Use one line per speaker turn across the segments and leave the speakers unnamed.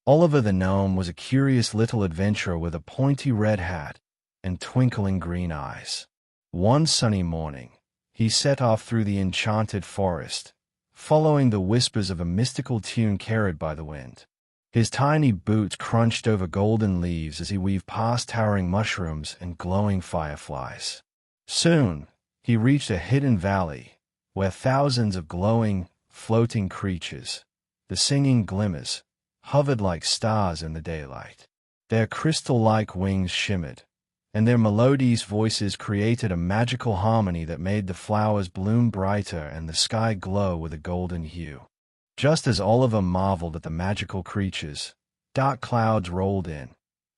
Oliver the gnome was a curious little adventurer with a pointy red hat and twinkling green eyes. One sunny morning, he set off through the enchanted forest, following the whispers of a mystical tune carried by the wind. His tiny boots crunched over golden leaves as he weaved past towering mushrooms and glowing fireflies. Soon, he reached a hidden valley, where thousands of glowing, floating creatures, the singing Glimmers, hovered like stars in the daylight. Their crystal-like wings shimmered, and their melodious voices created a magical harmony that made the flowers bloom brighter and the sky glow with a golden hue. Just as Oliver marveled at the magical creatures, dark clouds rolled in,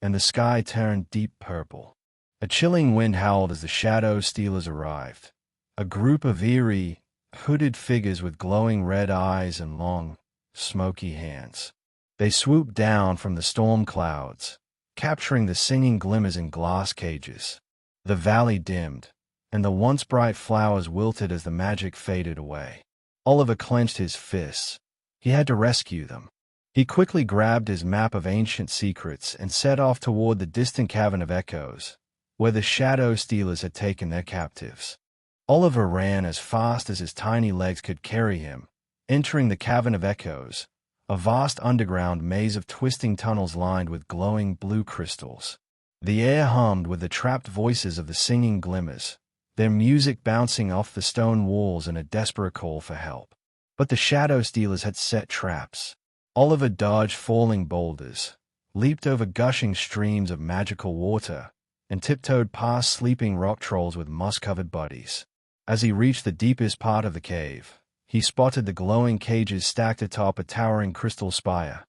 and the sky turned deep purple. A chilling wind howled as the shadow stealers arrived, a group of eerie, hooded figures with glowing red eyes and long, smoky hands. They swooped down from the storm clouds, capturing the singing Glimmers in glass cages. The valley dimmed, and the once bright flowers wilted as the magic faded away. Oliver clenched his fists. He had to rescue them. He quickly grabbed his map of ancient secrets and set off toward the distant Cavern of Echoes, where the shadow stealers had taken their captives. Oliver ran as fast as his tiny legs could carry him, entering the Cavern of Echoes, a vast underground maze of twisting tunnels lined with glowing blue crystals. The air hummed with the trapped voices of the singing Glimmers, their music bouncing off the stone walls in a desperate call for help. But the shadow stealers had set traps. Oliver dodged falling boulders, leaped over gushing streams of magical water, and tiptoed past sleeping rock trolls with moss-covered bodies. As he reached the deepest part of the cave, he spotted the glowing cages stacked atop a towering crystal spire,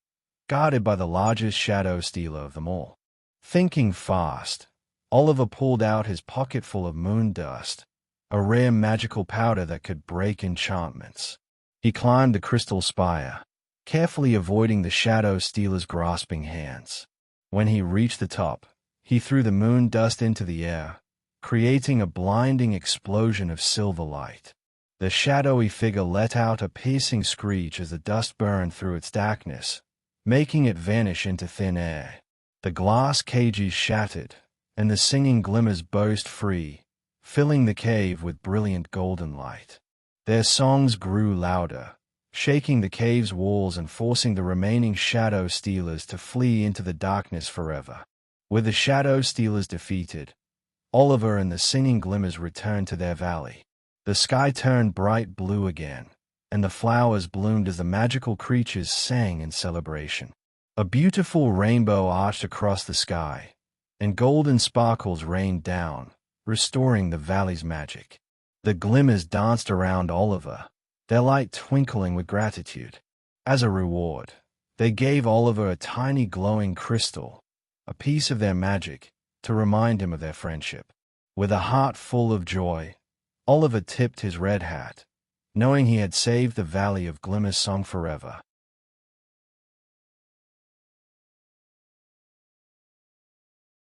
guarded by the largest shadow stealer of them all. Thinking fast, Oliver pulled out his pocket full of moon dust, a rare magical powder that could break enchantments. He climbed the crystal spire, carefully avoiding the shadow stealer's grasping hands. When he reached the top, he threw the moon dust into the air, creating a blinding explosion of silver light. The shadowy figure let out a piercing screech as the dust burned through its darkness, making it vanish into thin air. The glass cages shattered, and the singing Glimmers burst free, filling the cave with brilliant golden light. Their songs grew louder, shaking the cave's walls and forcing the remaining shadow stealers to flee into the darkness forever. With the shadow stealers defeated, Oliver and the singing Glimmers returned to their valley. The sky turned bright blue again, and the flowers bloomed as the magical creatures sang in celebration. A beautiful rainbow arched across the sky, and golden sparkles rained down, restoring the valley's magic. The Glimmers danced around Oliver, their light twinkling with gratitude. As a reward, they gave Oliver a tiny glowing crystal, a piece of their magic, to remind him of their friendship. With a heart full of joy, Oliver tipped his red hat, knowing he had saved the Valley of Glimmers song forever.